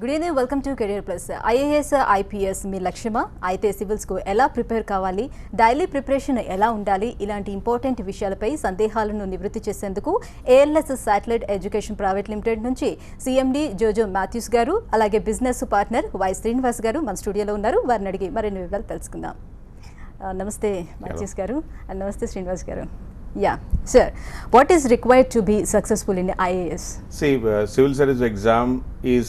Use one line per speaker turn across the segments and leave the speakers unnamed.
Good evening, welcome to career plus. IAS IPS మీ లక్ష్యమా? అయితే సివిల్స్కు ఎలా ప్రిపేర్ కావాలి, డైలీ ప్రిపరేషన్ ఎలా ఉండాలి, ఇలాంటి ఇంపార్టెంట్ విషయాలపై సందేహాలను నివృత్తి చేసేందుకు ALS satellite education private limited నుంచి సిఎండి జోజో మాథ్యూస్ గారు, అలాగే బిజినెస్ పార్ట్నర్ వై శ్రీనివాస్ గారు మన స్టూడియోలో ఉన్నారు. వారిని అడిగి మరిన్ని వివరాలు తెలుసుకుందాం. నమస్తే మాథ్యూస్ గారు అండ్ నమస్తే శ్రీనివాస్ గారు. Yeah, sir. What is required to be successful in IAS?
See, civil service exam is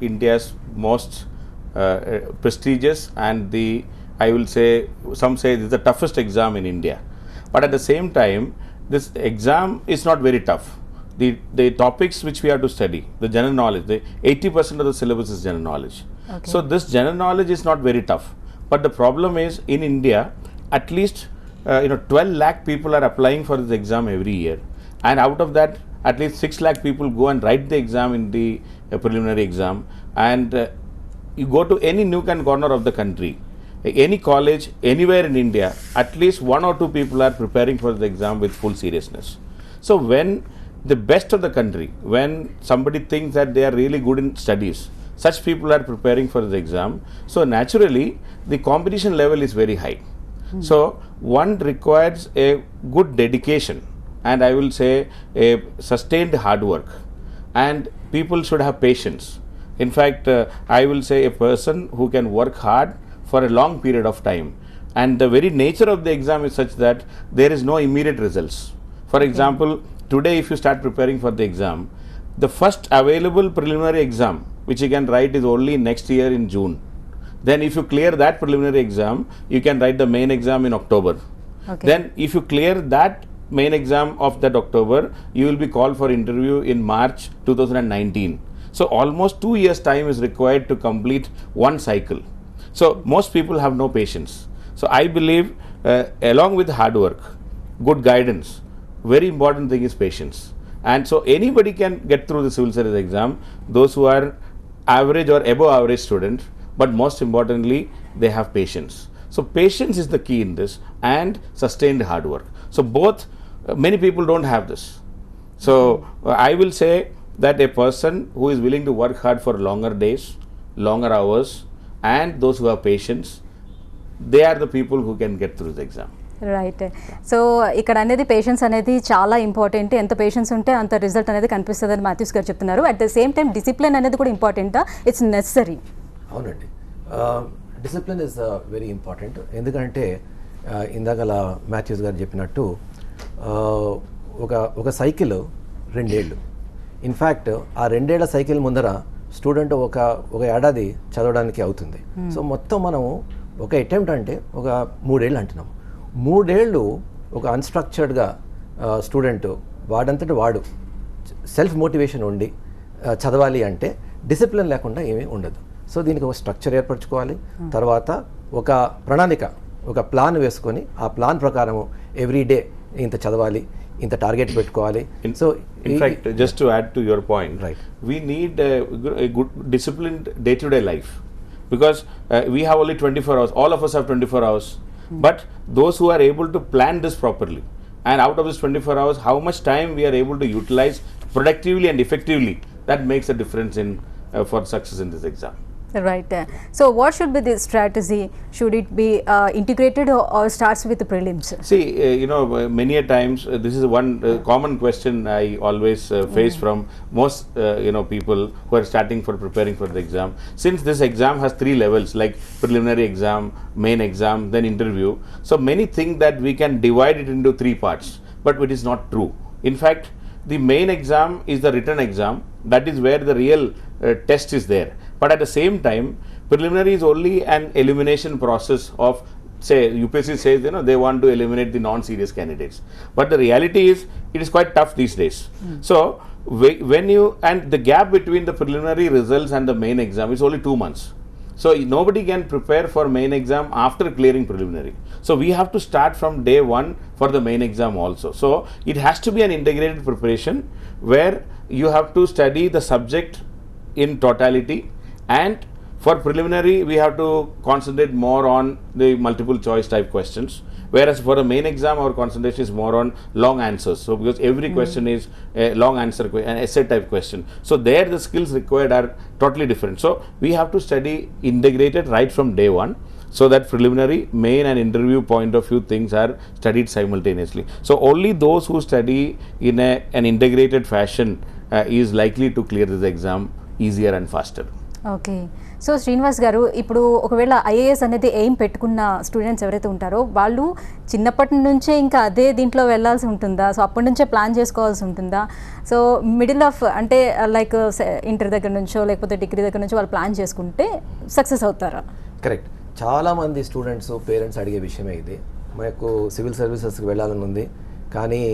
India's most prestigious and I will say, some say this is the toughest exam in India. But at the same time, this exam is not very tough. The topics which we have to study, the general knowledge, the 80% of the syllabus is general knowledge. Okay. So this general knowledge is not very tough. But the problem is, in India, at least 12 lakh people are applying for this exam every year, and out of that at least 6 lakh people go and write the exam in the preliminary exam. And you go to any nook and corner of the country, any college anywhere in India, at least 1 or 2 people are preparing for the exam with full seriousness. So when the best of the country, when somebody thinks that they are really good in studies, such people are preparing for the exam, so naturally the competition level is very high. So one requires a good dedication, and I will say a sustained hard work, and people should have patience. In fact, I will say a person who can work hard for a long period of time, and the very nature of the exam is such that there is no immediate results. For example, today if you start preparing for the exam, the first available preliminary exam which you can write is only next year in June. Then if you clear that preliminary exam, you can write the main exam in October. Okay. Then if you clear that main exam of that October, you will be called for interview in March 2019. So almost 2 years time is required to complete one cycle. So most people have no patience. So I believe along with hard work, good guidance, very important thing is patience. And so anybody can get through the civil service exam, those who are average or above average student, but most importantly they have patience. So patience is the key in this, and sustained hard work. So both, many people don't have this. So I will say that a person who is willing to work hard for longer days, longer hours, and those who have patience, they are the people who can get through the exam.
Right. So ఇక్కడ అనేది patience అనేది చాలా important. ఎంత patience ఉంటే అంత result అనేది కనిపిస్తుంది అని మాథ్యూస్ గారు చెప్తున్నారు. At the same time discipline అనేది కూడా ఇంపార్టెంట్, ఇట్స్ నెసరీ.
అవునండి, డిసిప్లిన్ ఇస్ వెరీ ఇంపార్టెంట్. ఎందుకంటే ఇందాకలా మాథ్యూస్ గారు చెప్పినట్టు ఒక సైకిల్ 2 ఏళ్ళు. ఇన్ఫ్యాక్ట్ ఆ 2 ఏళ్ల సైకిల్ ముందర స్టూడెంట్ ఒక ఏడాది చదవడానికి అవుతుంది. సో మొత్తం మనం ఒక అటెంప్ట్ అంటే ఒక 3 ఏళ్ళు అంటున్నాం. 3 ఏళ్ళు ఒక అన్స్ట్రక్చర్డ్గా స్టూడెంట్ వాడంతటి వాడు సెల్ఫ్ మోటివేషన్ ఉండి చదవాలి అంటే డిసిప్లిన్ లేకుండా ఏమీ ఉండదు. సో దీనికి ఒక స్ట్రక్చర్ ఏర్పరచుకోవాలి, తర్వాత ఒక ప్రణాళిక, ఒక ప్లాన్ వేసుకొని ఆ ప్లాన్ ప్రకారం ఎవ్రీ డే ఇంత చదవాలి, ఇంత టార్గెట్ పెట్టుకోవాలి.
So in fact just to add to your point, right, we need a good disciplined day-to-day life, because we have only 24 hours, all of us have 24 hours, but those who are able to plan this properly, and out of this 24 hours how much time we are able to utilize productively and effectively, that makes a difference in for success in this exam.
Right. So what should be the strategy? Should it be integrated or starts with the prelims?
See, many a times this is one common question I always face from most people who are starting for preparing for the exam. Since this exam has 3 levels, like preliminary exam, main exam, then interview, so many think that we can divide it into 3 parts, but it is not true. In fact, the main exam is the written exam. That is where the real test is there. But at the same time, preliminary is only an elimination process of, say, UPSC says they want to eliminate the non-serious candidates. But the reality is it is quite tough these days. So when you, and the gap between the preliminary results and the main exam is only 2 months. So nobody can prepare for main exam after clearing preliminary. So we have to start from day 1 for the main exam also. So it has to be an integrated preparation where you have to study the subject in totality, and for preliminary we have to concentrate more on the multiple choice type questions, Whereas for a main exam, our concentration is more on long answers. So because every question is a long answer, an essay type question. So there the skills required are totally different. So we have to study integrated right from day one, so that preliminary, main and interview point of view things are studied simultaneously. So only those who study in an integrated fashion is likely to clear this exam easier and faster.
Okay, so Srinivas గారు, ఇప్పుడు ఒకవేళ IAS అనేది aim పెట్టుకున్న students ఎవరైతే ఉంటారో వాళ్ళు చిన్నప్పటి నుంచే ఇంకా అదే దీంట్లో వెళ్ళాల్సి ఉంటుందా? సో అప్పటి నుంచే ప్లాన్ చేసుకోవాల్సి ఉంటుందా? సో మిడిల్ ఆఫ్ అంటే లైక్ ఇంటర్ దగ్గర నుంచో లేకపోతే డిగ్రీ దగ్గర నుంచో వాళ్ళు ప్లాన్ చేసుకుంటే సక్సెస్ అవుతారా?
కరెక్ట్. చాలామంది స్టూడెంట్స్ పేరెంట్స్ అడిగే విషయమే ఇది. మాకు సివిల్ సర్వీసెస్కి వెళ్ళాలని ఉంది, కానీ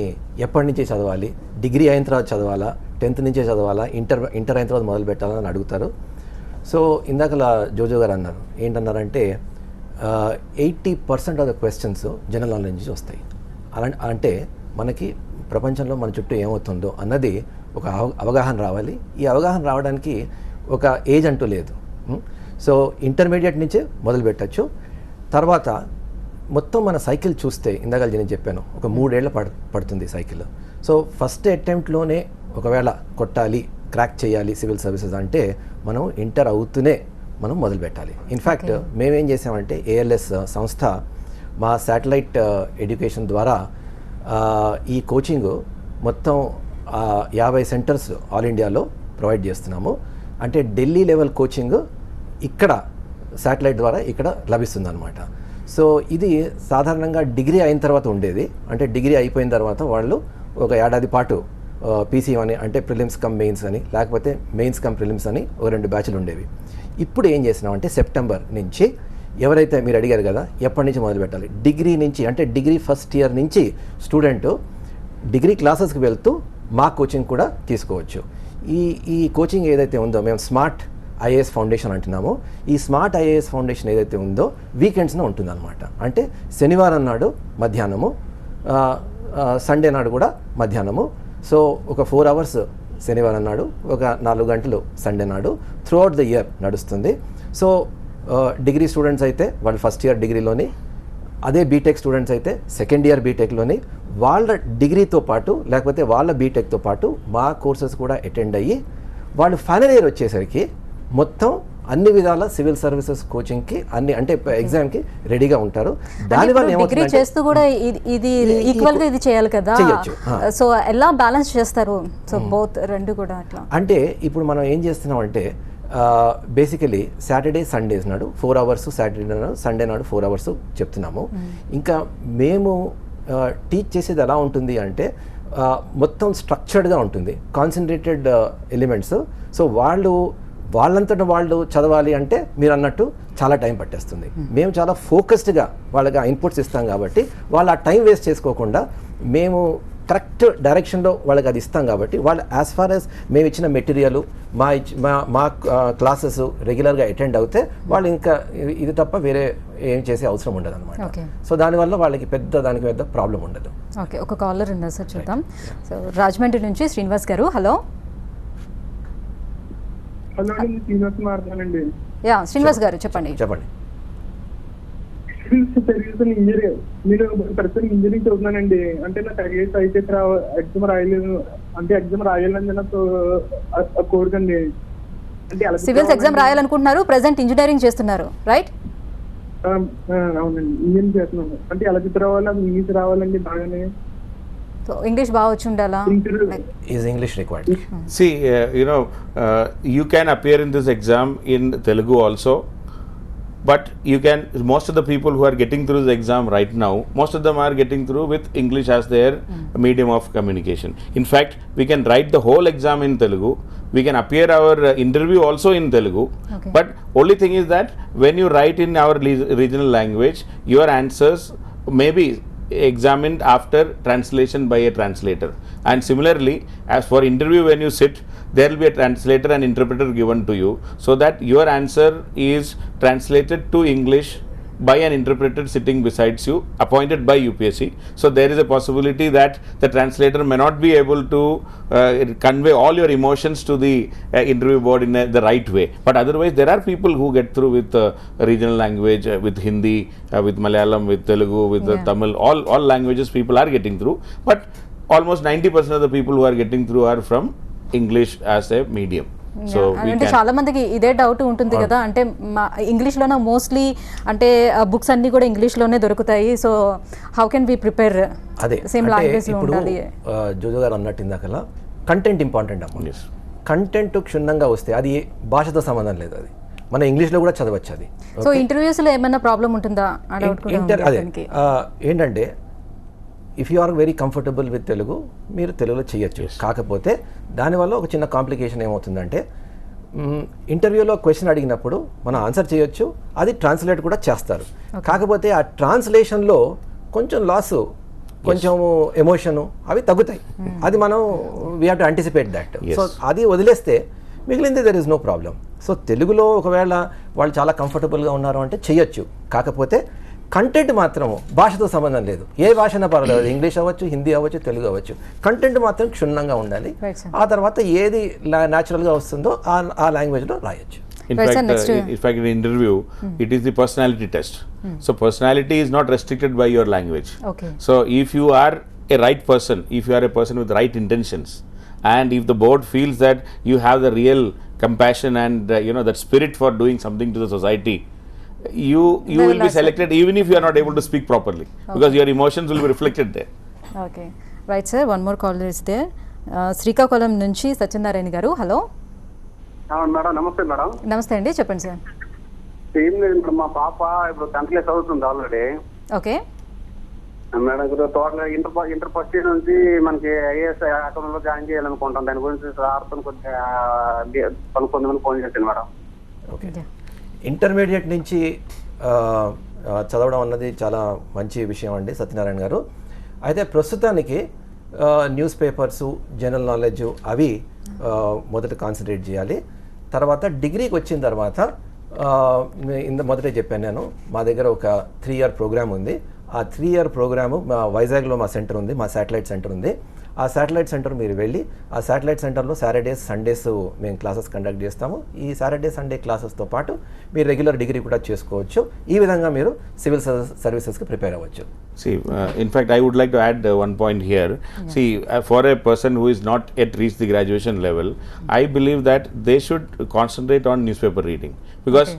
ఎప్పటి నుంచే చదవాలి, డిగ్రీ అయిన తర్వాత చదవాలా, 10th నుంచే చదవాలా, ఇంటర్ అయిన తర్వాత మొదలు పెట్టాలని అడుగుతారు. సో ఇందాకలా జోజో గారు అన్నారు, ఏంటన్నారంటే 80% of the questions general knowledge నుంచి వస్తాయి. అంటే మనకి ప్రపంచంలో మన చుట్టూ ఏమవుతుందో అన్నది ఒక అవగాహన రావాలి. ఈ అవగాహన రావడానికి ఒక ఏజ్ అంటూ లేదు. సో ఇంటర్మీడియట్ నుంచే మొదలు పెట్టచ్చు. తర్వాత మొత్తం మన సైకిల్ చూస్తే ఇందాక నేను చెప్పాను, ఒక 3 ఏళ్ళ పడుతుంది సైకిల్. సో ఫస్ట్ అటెంప్ట్లోనే ఒకవేళ కొట్టాలి, క్రాక్ చేయాలి సివిల్ సర్వీసెస్ అంటే మనం ఇంటర్ అవుతూనే మనం మొదలు పెట్టాలి. ఇన్ఫ్యాక్ట్ మేమేం చేసామంటే ఏఎల్ఎస్ సంస్థ మా శాటిలైట్ ఎడ్యుకేషన్ ద్వారా ఈ కోచింగ్ మొత్తం 50 సెంటర్స్ ఆల్ ఇండియాలో ప్రొవైడ్ చేస్తున్నాము. అంటే ఢిల్లీ లెవెల్ కోచింగ్ ఇక్కడ శాటిలైట్ ద్వారా ఇక్కడ లభిస్తుంది అనమాట. సో ఇది సాధారణంగా డిగ్రీ అయిన తర్వాత ఉండేది. అంటే డిగ్రీ అయిపోయిన తర్వాత వాళ్ళు ఒక ఏడాది పాటు పీసీ అని, అంటే ప్రిలిమ్స్ కమ్ మెయిన్స్ అని, లేకపోతే మెయిన్స్ కమ్ ప్రిలిమ్స్ అని ఒక 2 బ్యాచ్లు ఉండేవి. ఇప్పుడు ఏం చేసినామంటే సెప్టెంబర్ నుంచి ఎవరైతే మీరు అడిగారు కదా ఎప్పటి నుంచి మొదలు పెట్టాలి, డిగ్రీ నుంచి, అంటే డిగ్రీ ఫస్ట్ ఇయర్ నుంచి స్టూడెంట్ డిగ్రీ క్లాసెస్కి వెళ్తూ మా కోచింగ్ కూడా తీసుకోవచ్చు. ఈ కోచింగ్ ఏదైతే ఉందో మేము స్మార్ట్ ఐఏఎస్ ఫౌండేషన్ అంటున్నాము. ఈ స్మార్ట్ ఐఏఎస్ ఫౌండేషన్ ఏదైతే ఉందో వీకెండ్స్లో ఉంటుందన్నమాట. అంటే శనివారం నాడు మధ్యాహ్నము, సండే నాడు కూడా మధ్యాహ్నము. సో ఒక 4 అవర్స్ శనివారం నాడు, ఒక 4 గంటలు సండే నాడు, త్రూఅవుట్ ద ఇయర్ నడుస్తుంది. సో డిగ్రీ స్టూడెంట్స్ అయితే వాళ్ళు ఫస్ట్ ఇయర్ డిగ్రీలోని, అదే బీటెక్ స్టూడెంట్స్ అయితే సెకండ్ ఇయర్ బీటెక్లోని వాళ్ళ డిగ్రీతో పాటు లేకపోతే వాళ్ళ బీటెక్తో పాటు మా కోర్సెస్ కూడా అటెండ్ అయ్యి వాళ్ళు ఫైనల్ ఇయర్ వచ్చేసరికి మొత్తం అన్ని విధాల సివిల్ సర్వీసెస్ కోచింగ్కి అన్ని, అంటే ఎగ్జామ్కి రెడీగా ఉంటారు. దానివల్ల
డిగ్రీ చేస్తూ కూడా ఇది ఈక్వల్గా ఇది చేయాలి కదా, సో ఎలా బ్యాలెన్స్ చేస్తారు? సో బోత్ రెండు కూడా అట్లా
అంటే ఇప్పుడు మనం ఏం చేస్తున్నాం అంటే బేసికలీ సాటర్డే సండేస్ నాడు 4 అవర్స్, సాటర్డే నాడు సండే నాడు 4 అవర్స్ చెప్తున్నాము. ఇంకా మేము టీచ్ చేసేది ఎలా ఉంటుంది అంటే మొత్తం స్ట్రక్చర్డ్గా ఉంటుంది, కాన్సన్ట్రేటెడ్ ఎలిమెంట్స్. సో వాళ్ళంతటా వాళ్ళు చదవాలి అంటే మీరు అన్నట్టు చాలా టైం పట్టేస్తుంది. మేము చాలా ఫోకస్డ్గా వాళ్ళకి ఇన్పుట్స్ ఇస్తాం కాబట్టి వాళ్ళు ఆ టైం వేస్ట్ చేసుకోకుండా మేము కరెక్ట్ డైరెక్షన్లో వాళ్ళకి అది ఇస్తాం కాబట్టి వాళ్ళు యాజ్ ఫార్ యాజ్ మేము ఇచ్చిన మెటీరియల్ మా క్లాసెస్ రెగ్యులర్గా అటెండ్ అవుతే వాళ్ళు ఇంకా ఇది తప్ప వేరే ఏం చేసే అవసరం ఉండదు అనమాట. సో దానివల్ల వాళ్ళకి దానికి పెద్ద ప్రాబ్లం ఉండదు.
ఓకే, ఒక కాలర్ ఉన్నారు సార్, చూద్దాం. సో రాజమండ్రి నుంచి శ్రీనివాస్ గారు, హలో.
హలో అండి, శ్రీనివాస్ మాట్లాడండి.
యా శ్రీనివాస్ గారు చెప్పండి.
ఇంజనీర్, నేను ప్రస్తుతం ఇంజనీరింగ్ చదువుతున్నానండి. అంటే నాకు ఐఏఎస్ అయితే ఎగ్జామ్ రాయలేదు, అంటే ఎగ్జామ్ రాయాలని నాకు కోరికండి. అంటే
సివిల్స్ ఎగ్జామ్ రాయాలనుకుంటున్నారు, ప్రెసెంట్ ఇంజనీరింగ్ చేస్తున్నారు, రైట్?
అవునండి, ఇంజనీరింగ్ చేస్తున్నాను. అంటే ఎలా రావాలా, ఇంగ్లీష్ రావాలండి బాగానే.
So English baga vachi undala.
Is English required?
See, you can appear in this exam in Telugu also, but you can, most of the people who are getting through the exam right now, most of them are getting through with English as their medium of communication. In fact, we can write the whole exam in Telugu. We can appear our interview also in Telugu.
Okay.
But only thing is that when you write in our regional language, your answers may be examined after translation by a translator. And similarly, as for interview, when you sit, there will be a translator and interpreter given to you, so that your answer is translated to English by an interpreter sitting besides you, appointed by UPSC. So there is a possibility that the translator may not be able to convey all your emotions to the interview board in the right way. But otherwise, there are people who get through with regional language, with Hindi, with Malayalam, with Telugu, with Tamil, all languages people are getting through. But almost 90% of the people who are getting through are from English as a medium. So
అంటే చాలా మందికి ఇదే doubt ఉంటుంది కదా, అంటే ఇంగ్లీష్లోనే mostly అంటే books అన్నీ కూడా ఇంగ్లీష్లోనే దొరుకుతాయి. So how can we prepare
అదే
సేమ్ లాంగ్వేజ్లో ఉండాలి.
జోజో గారు అన్నట్టు ఇందాకలా కంటెంట్ ఇంపార్టెంట్ అమ్మ. కంటెంట్ క్షుణ్ణంగా వస్తే అది భాషతో సంబంధం లేదు, అది మన ఇంగ్లీష్లో కూడా చదవచ్చు అది.
సో ఇంటర్వ్యూస్లో ఏమైనా ప్రాబ్లం ఉంటుందా?
అదే ఏంటంటే if you are very comfortable with Telugu, మీరు తెలుగులో చేయొచ్చు. కాకపోతే దానివల్ల ఒక చిన్న కాంప్లికేషన్ ఏమవుతుందంటే, ఇంటర్వ్యూలో క్వశ్చన్ అడిగినప్పుడు మనం ఆన్సర్ చేయొచ్చు, అది ట్రాన్స్లేట్ కూడా చేస్తారు. కాకపోతే ఆ ట్రాన్స్లేషన్లో కొంచెం లాసు, కొంచెం ఎమోషను అవి తగ్గుతాయి. అది మనం we have to anticipate that. So అది వదిలేస్తే మిగిలింది there is no problem. So తెలుగులో ఒకవేళ వాళ్ళు చాలా కంఫర్టబుల్గా ఉన్నారు అంటే చేయొచ్చు. కాకపోతే కంటెంట్ మాత్రం భాషతో సంబంధం లేదు, ఏ భాషనా పర్వాలేదు, ఇంగ్లీష్ అవ్వచ్చు, హిందీ అవ్వచ్చు, తెలుగు అవ్వచ్చు, కంటెంట్ మాత్రం క్షుణ్ణంగా ఉండాలి. ఆ తర్వాత ఏది న్యాచురల్గా వస్తుందో ఆ లాంగ్వేజ్లో రాయొచ్చు.
In fact, in interview, it is the personality test. So personality is not restricted by your language. So if you are a right person, if you are a person with right intentions, and if the board feels that you have the real compassion and that spirit for doing something to the society, you will be selected even if you are not able to speak properly, because your emotions will be reflected there.
Okay, right sir, one more caller is there. Srikakulam నుంచి సత్యనారాయణ గారు, hello.
Madam నమస్తే. Madam
నమస్తే అండి, చెప్పండి sir.
ఏం లేదు madam, మా పాప ఇప్పుడు 10th క్లాస్ చదువుతుంది ఆల్రెడీ.
ఓకే
మేడం, ఇప్పుడు టోటల్ ఇంటర్ ఫస్ట్ ఇయర్ నుంచి మనకి ఐఏఎస్ అకాడమీలో జాయిన్ చేయాలనుకుంటాం. దాని గురించి సార్తో కొద్దిగా కనుక్కుందామని ఫోన్ చేశాను మేడం.
ఓకే, ఇంటర్మీడియట్ నుంచి చదవడం అన్నది చాలా మంచి విషయం అండి సత్యనారాయణ గారు. అయితే ప్రస్తుతానికి న్యూస్ పేపర్సు, జనరల్ నాలెడ్జ్ అవి మొదట కాన్సన్ట్రేట్ చేయాలి. తర్వాత డిగ్రీకి వచ్చిన తర్వాత మొదటే చెప్పాను నేను, మా దగ్గర ఒక 3 year ప్రోగ్రామ్ ఉంది. ఆ 3 year ప్రోగ్రాము మా వైజాగ్లో మా సెంటర్ ఉంది, మా శాటిలైట్ సెంటర్ ఉంది. ఆ శాటిలైట్ సెంటర్ మీరు వెళ్ళి, ఆ శాటిలైట్ సెంటర్లో సాటర్డేస్, సండేస్ మేము క్లాసెస్ కండక్ట్ చేస్తాము. ఈ సాటర్డే, సండే క్లాసెస్తో పాటు మీరు రెగ్యులర్ డిగ్రీ కూడా చేసుకోవచ్చు. ఈ విధంగా మీరు సివిల్ సర్వీసెస్కి ప్రిపేర్ అవ్వచ్చు.
See, in fact, I would like to add one point here. See, for a person who is not yet reached the graduation level, I believe that they should concentrate on newspaper reading, because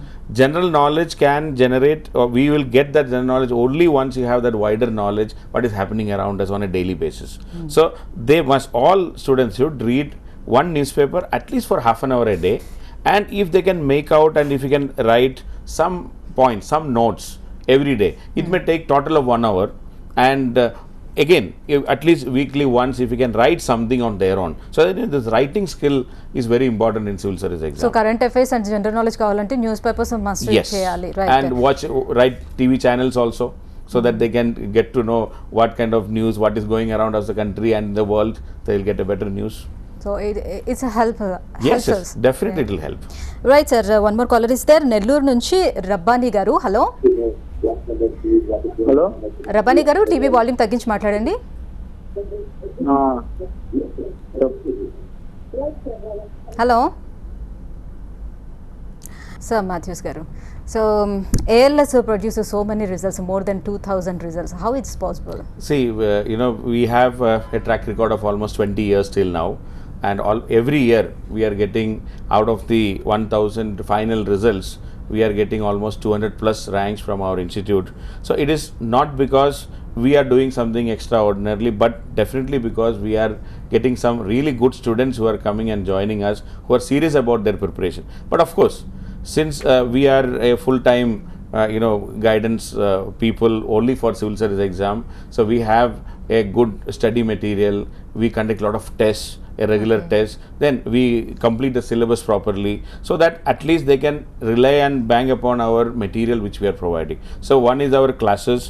general knowledge can generate, or we will get that general knowledge only once you have that wider knowledge what is happening around us on a daily basis. So they must, all students should read one newspaper at least for half an hour a day, and if they can make out and if you can write some points, some notes every day, it may take total of 1 hour, and again at least weekly once if you can write something on their own. So this writing skill is very important in civil service exam.
So current affairs and general knowledge kavalante newspapers must read cheyali, right?
And write TV channels also, so that they can get to know what kind of news, what is going around us the country and the world. They will get a better news.
So it's a help.
Yes, definitely it will help.
Right sir, one more caller is there. Nellore nunchi Rabbani garu, hello.
Hello
Rabbani garu, TV volume తగ్గించి మాట్లాడండి. Hello sir, Mathews garu. So ALS produces so many results, more than 2,000 results. How it's possible?
See, we have a track record of almost 20 years till now, and every year we are getting, out of the 1,000 final results, we are getting almost 200 plus ranks from our institute. So it is not because we are doing something extraordinarily, but definitely because we are getting some really good students who are coming and joining us, who are serious about their preparation. But of course, since we are a full-time guidance people only for civil service exam, so we have a good study material, we conduct a lot of tests, a regular test, then we complete the syllabus properly, so that at least they can rely and bang upon our material which we are providing. So one is our classes,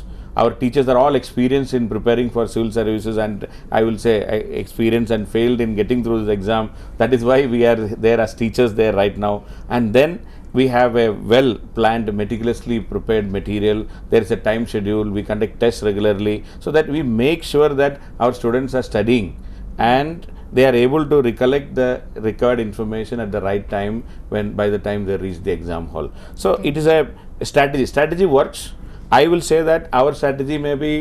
our teachers are all experienced in preparing for civil services, and I will say experienced and failed in getting through this exam. That is why we are there as teachers there right now. And then we have a well planned, meticulously prepared material. There is a time schedule. We conduct tests regularly so that we make sure that our students are studying and they are able to recollect the required information at the right time when by the time they reach the exam hall. So it is a strategy works. I will say that our strategy may be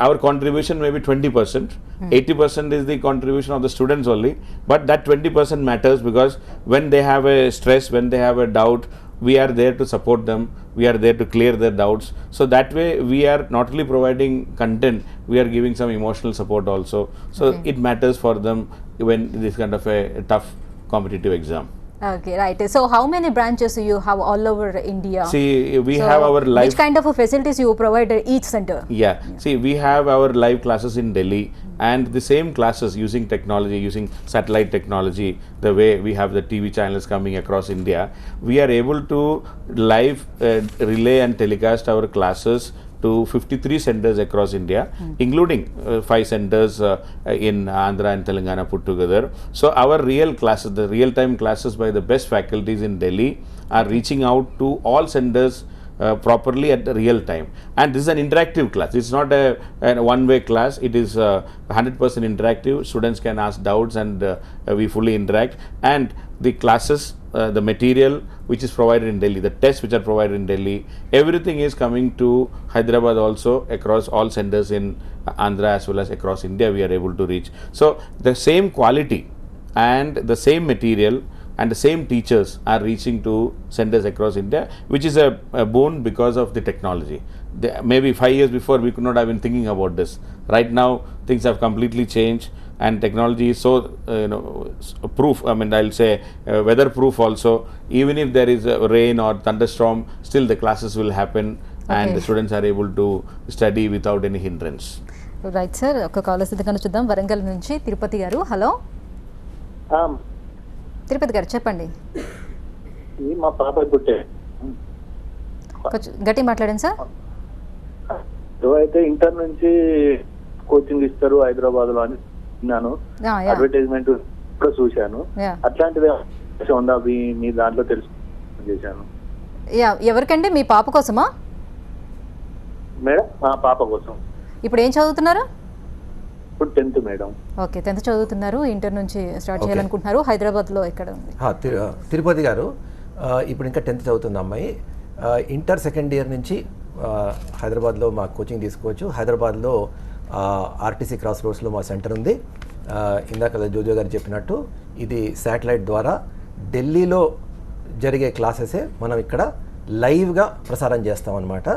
our contribution may be 20%, 80% is the contribution of the students only, but that 20% matters, because when they have a stress, when they have a doubt, we are there to support them, we are there to clear their doubts. So that way we are not only providing content, we are giving some emotional support also. So it matters for them when this kind of a tough competitive exam.
Okay, right. So how many branches you have all over India?
See, we have our live...
Which kind of facilities you provide at each center?
Yeah. See, we have our live classes in Delhi, and the same classes using technology, using satellite technology, the way we have the TV channels coming across India, we are able to live relay and telecast our classes to 53 centers across India, including 5 centers in Andhra and Telangana put together. So our real classes, the real-time classes by the best faculties in Delhi, are reaching out to all centers properly at the real time. And this is an interactive class. It's not a one-way class. It is 100% interactive. Students can ask doubts, and we fully interact. And the classes, the material which is provided in Delhi, the tests which are provided in Delhi, everything is coming to Hyderabad also, across all centers in Andhra as well as across India we are able to reach. So the same quality and the same material and the same teachers are reaching to centers across India, which is a boon because of the technology. Maybe 5 years before we could not have been thinking about this. Right now things have completely changed, and technology is so proof. I mean, I'll say weatherproof also. Even if there is a rain or thunderstorm, still the classes will happen, and the students are able to study without any hindrance.
Right, sir. ఒక call సిద్ధంగా చూద్దాం. వరంగల్ నుంచి తిరుపతి గారు. Hello Tirupati గారు, చెప్పండి.
మా పాప పుట్టే
కొంచెం గట్టి మాట్లాడండి సార్.
అయితే ఇంటర్ నుంచి కోచింగ్ ఇస్తారు హైదరాబాద్ లో అని విన్నాను, అడ్వర్టైజ్మెంట్ కూడా చూశాను. అట్లాంటిది ఉందా మీ దాంట్లో తెలుసు చేశాను.
ఎవరికండి? మీ పాప కోసమా?
మేడం, మా పాప కోసం.
ఇప్పుడు ఏం చదువుతున్నారు?
ఇప్పుడు 10th మేడం.
ఓకే, 10th చదువుతున్నారు. ఇంటర్ నుంచి స్టార్ట్ చేయాలనుకుంటున్నారు. హైదరాబాద్లో ఎక్కడ ఉంది?
తిరుపతి గారు, ఇప్పుడు ఇంకా 10th చదువుతుంది అమ్మాయి. ఇంటర్ సెకండ్ ఇయర్ నుంచి హైదరాబాద్లో మా కోచింగ్ తీసుకోవచ్చు. హైదరాబాద్లో ఆర్టీసీ క్రాస్ రోడ్స్లో మా సెంటర్ ఉంది. ఇందాక జోజో గారు చెప్పినట్టు ఇది శాటిలైట్ ద్వారా ఢిల్లీలో జరిగే క్లాసెసే మనం ఇక్కడ లైవ్గా ప్రసారం చేస్తామన్నమాట.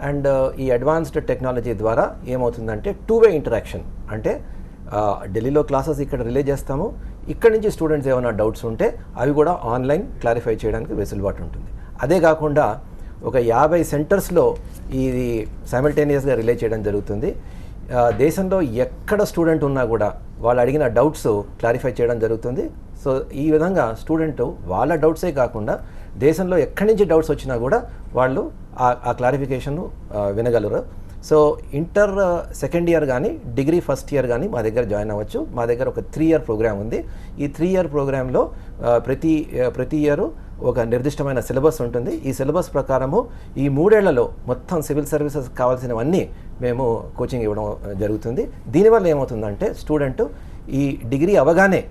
అండ్ ఈ అడ్వాన్స్డ్ టెక్నాలజీ ద్వారా ఏమవుతుందంటే 2-way ఇంటరాక్షన్. అంటే ఢిల్లీలో క్లాసెస్ ఇక్కడ రిలే చేస్తాము, ఇక్కడ నుంచి స్టూడెంట్స్ ఏమైనా డౌట్స్ ఉంటే అవి కూడా ఆన్లైన్ క్లారిఫై చేయడానికి వెసులుబాటు ఉంటుంది. అదే కాకుండా ఒక 50 సెంటర్స్లో ఇది సైమల్టేనియస్గా రిలే చేయడం జరుగుతుంది. దేశంలో ఎక్కడ స్టూడెంట్ ఉన్నా కూడా వాళ్ళు అడిగిన డౌట్స్ క్లారిఫై చేయడం జరుగుతుంది. సో ఈ విధంగా స్టూడెంట్ వాళ్ళ డౌట్సే కాకుండా దేశంలో ఎక్కడి నుంచి డౌట్స్ వచ్చినా కూడా వాళ్ళు ఆ క్లారిఫికేషన్ వినగలరు. సో ఇంటర్ సెకండ్ ఇయర్ కానీ డిగ్రీ ఫస్ట్ ఇయర్ కానీ మా దగ్గర జాయిన్ అవ్వచ్చు. మా దగ్గర ఒక 3-year ప్రోగ్రామ్ ఉంది. ఈ 3-year ప్రోగ్రాంలో ప్రతి ఇయర్ ఒక నిర్దిష్టమైన సిలబస్ ఉంటుంది. ఈ సిలబస్ ప్రకారము ఈ 3 ఏళ్లలో మొత్తం సివిల్ సర్వీసెస్ కావాల్సినవన్నీ మేము కోచింగ్ ఇవ్వడం జరుగుతుంది. దీనివల్ల ఏమవుతుందంటే స్టూడెంట్ ఈ డిగ్రీ అవగానే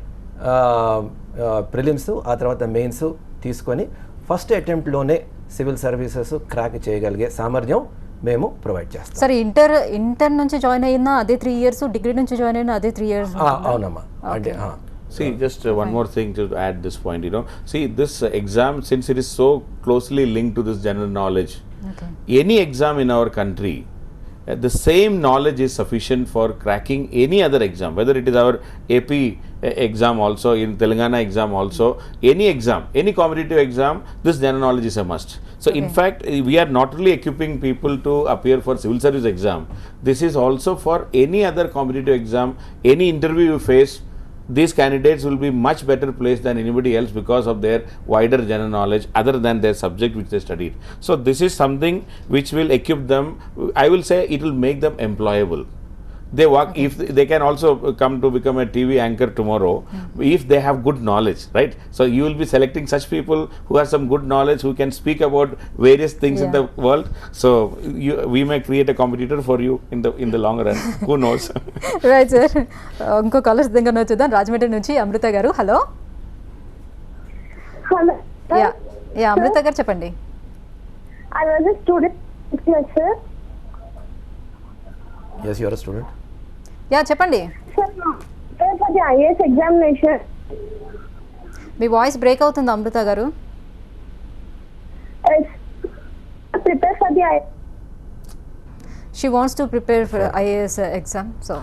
ప్రిలిమ్స్, ఆ తర్వాత మెయిన్స్ తీసుకొని ఫస్ట్ అటెంప్ట్లోనే సివిల్ సర్వీసెస్ క్రాక్ చేయగలిగే సామర్థ్యం మేము ప్రొవైడ్ చేస్తాం.
సరే, ఇంటర్ నుంచి జాయిన్ అయినా అదే 3 years, డిగ్రీ నుంచి జాయిన్ అయినా అదే 3 years?
అవునమ్మా. అంటే
See, just one more thing to add this point, see, this exam, since it is so closely linked to this general knowledge, any exam in our country, the same knowledge is sufficient for cracking any other exam, whether it is our AP exam also, in Telangana exam also, any exam, any competitive exam, this general knowledge is a must. So in fact, we are not only equipping people to appear for civil service exam, this is also for any other competitive exam, any interview you face. these candidates will be much better placed than anybody else because of their wider general knowledge other than their subject which they studied. So this is something which will equip them, I will say it will make them employable. They work, if they can also come to become a TV anchor tomorrow, if they have good knowledge, right? So you will be selecting such people who have some good knowledge, who can speak about various things in the world. So we may create a competitor for you in the long run. Who knows?
Right, sir. ఇంకో callers దగ్గర చూద్దాం. రాజమండ్రి నుంచి అమృత గారు. Hello.
Hello.
Yeah అమృత గారు చెప్పండి.
I was a student, sir.
Yes, you are a student.
Yeah చెప్పండి.
Sir, for the IAS examination.
Me voice break అవుతుంది అమృత గారు.
Prepare for the IAS.
She wants to prepare for IAS exam. So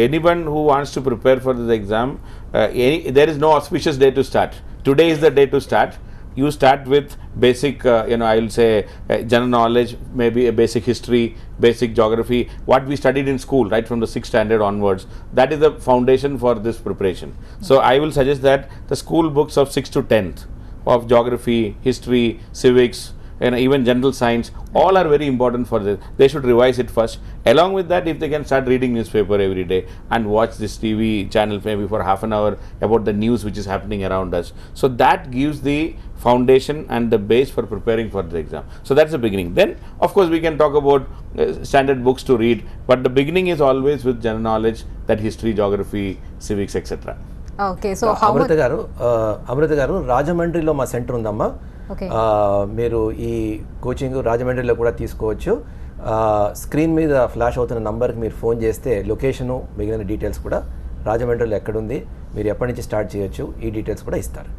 anyone who wants to prepare for this exam, there is no auspicious day to start. Today is the day to start. You start with basic, I will say general knowledge, maybe a basic history, basic geography, what we studied in school, right from the 6th standard onwards. That is the foundation for this preparation. So I will suggest that the school books of 6th to 10th of geography, history, civics, and even general science, all are very important for this. They should revise it first. Along with that, if they can start reading newspaper every day and watch this TV channel maybe for half an hour about the news which is happening around us. So that gives the foundation and the base for preparing for the exam. So that's the beginning. Then of course we can talk about standard books to read, but the beginning is always with general knowledge, that history, geography, civics, etc.
Okay, so how
అమృత గారు రాజమండ్రిలో మా centre ఉందమ్మా. మీరు ఈ coaching రాజమండ్రిలో కూడా తీసుకోవచ్చు. Screen మీద ఫ్లాష్ అవుతున్న నంబర్కి మీరు ఫోన్ చేస్తే లొకేషను మిగిలిన డీటెయిల్స్ కూడా రాజమండ్రిలో ఎక్కడుంది, మీరు ఎప్పటి నుంచి స్టార్ట్ చేయొచ్చు, ఈ డీటెయిల్స్ కూడా ఇస్తారు.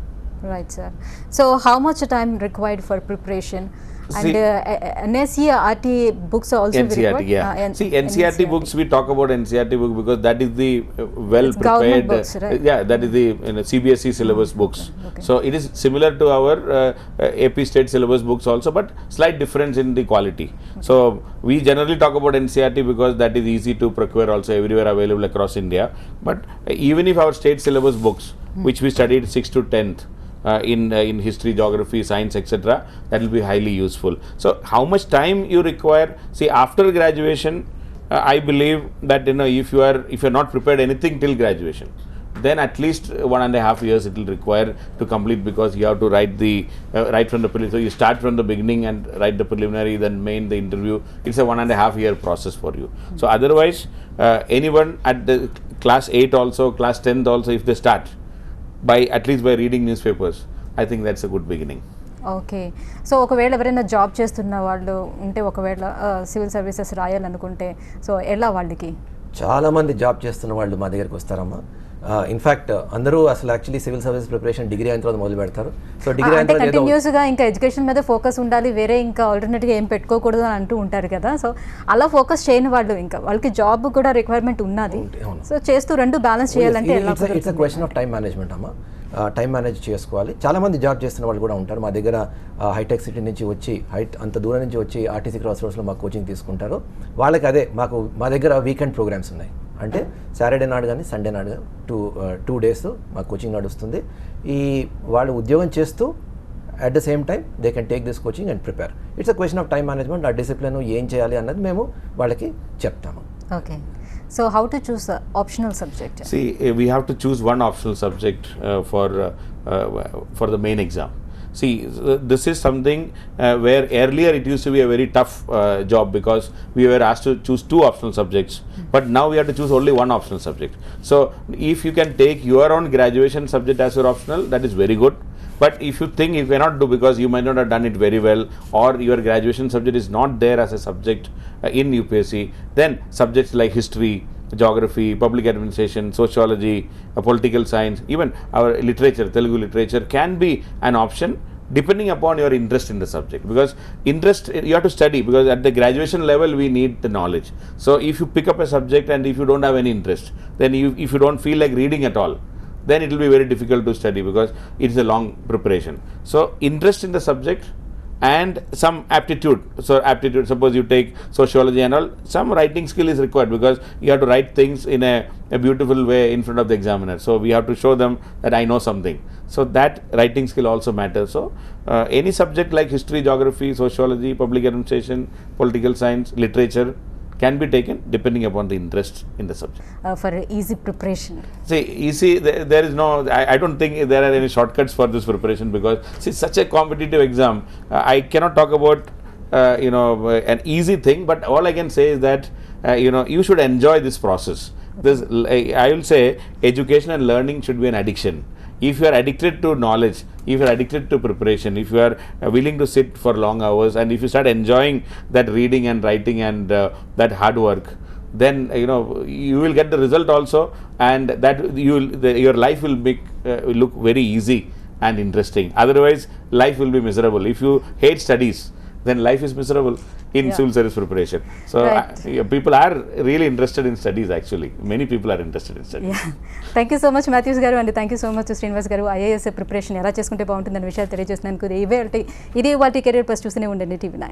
Right, sir. So how much time required for preparation? And NCERT books are also
NCERT,
required?
See, NCERT books, we talk about NCERT book because that is the well prepared
books, right?
that is the CBSE syllabus books. So it is similar to our AP state syllabus books also, but slight difference in the quality. So we generally talk about NCERT because that is easy to procure, also everywhere available across India. But even if our state syllabus books, which we studied 6th to 10th, in history, geography, science, etc., that will be highly useful. So how much time you require? See, after graduation, I believe that if you are not prepared anything till graduation, then at least 1.5 years it will require to complete, because you have to write the right from the preliminary. So you start from the beginning and write the preliminary, then main, the interview. It's a 1.5 year process for you. So otherwise, anyone at the class 8 also, class 10th also, if they start at least by reading newspapers, I think that's a good beginning.
Okay, so ఒకవేళ ఎవరైనా job చేస్తున్న వాళ్ళు ఉంటే, ఒకవేళ civil services రాయాలనుకుంటే, so ఎలా వాళ్ళకి?
చాలామంది job చేస్తున్న వాళ్ళు మా దగ్గరికి వస్తారమ్మా. ఇన్ఫ్యాక్ట్ అందరూ అసలు actually civil service preparation degree అయిన తర్వాత మొదలు పెడతారు. సో డిగ్రీ అయిన తర్వాత
కంటిన్యూస్గా ఇంకా ఎడ్యుకేషన్ మీద ఫోకస్ ఉండాలి, వేరే ఇంకా ఆల్టర్నేట్గా ఏం పెట్టుకోకూడదు అని అంటూ ఉంటారు కదా. సో అలా ఫోకస్ చేయని వాళ్ళు, ఇంకా వాళ్ళకి జాబ్ కూడా రిక్వైర్మెంట్ ఉన్నది, సో చేస్తూ రెండు బ్యాలెన్స్ చేయాలంటే
it's a question of time management అమ్మా. టైం మేనేజ్ చేసుకోవాలి. చాలామంది జాబ్ చేస్తున్న వాళ్ళు కూడా ఉంటారు మా దగ్గర. హైటెక్ సిటీ నుంచి వచ్చి, అంత దూరం నుంచి వచ్చి ఆర్టీసీ క్రాస్ రోడ్స్లో మాకు కోచింగ్ తీసుకుంటారు. వాళ్ళకి అదే మా దగ్గర వీకెండ్ ప్రోగ్రామ్స్ ఉన్నాయి. అంటే సాటర్డే నాడు కానీ సండే నాడు కానీ 2 days మాకు కోచింగ్ నడుస్తుంది. వాళ్ళు ఉద్యోగం చేస్తూ at the same time they can take this coaching and prepare. It's a question of time management. ఆ డిసిప్లిన్ ఏం చేయాలి అన్నది మేము వాళ్ళకి చెప్తాము.
Okay, so how to choose an optional subject?
See, we have to choose one optional subject for the main exam. See, this is something where earlier it used to be a very tough job because we were asked to choose 2 optional subjects, but now we have to choose only one optional subject. So if you can take your own graduation subject as your optional, that is very good. But if you think you cannot do because you might not have done it very well, or your graduation subject is not there as a subject in UPSC, then subjects like history, geography, public administration, sociology, political science, even our literature, Telugu literature can be an option depending upon your interest in the subject. Because interest, you have to study, because at the graduation level we need the knowledge. So if you pick up a subject and if you don't have any interest, then if you don't feel like reading at all, then it will be very difficult to study because it's a long preparation. So interest in the subject and some aptitude. So aptitude, suppose you take sociology and all, some writing skill is required because you have to write things in a beautiful way in front of the examiner. So we have to show them that I know something. So that writing skill also matters. So any subject like history, geography, sociology, public administration, political science, literature can be taken depending upon the interest in the subject.
For easy preparation.
See, easy, there is no, I don't think there are any shortcuts for this preparation, because see, such a competitive exam, I cannot talk about an easy thing, but all I can say is that you should enjoy this process. This, I will say, education and learning should be an addiction. If you are addicted to knowledge, if you are addicted to preparation, if you are willing to sit for long hours, and if you start enjoying that reading and writing and that hard work, then you will get the result also, and that your life will look very easy and interesting. Otherwise, life will be miserable. If you hate studies, then life is miserable in civil service preparation. So people are really interested in studies. Actually, many people are interested in studies.
Thank you so much Mathews garu, and thank you so much Srinivas garu. IAS preparation ఎలా చేసుకుంటే బాగుంటుందనే విషయాలు తెలియజేసినందుకు ఇది వాటి career plus చూస్తూనే ఉండండి TV9.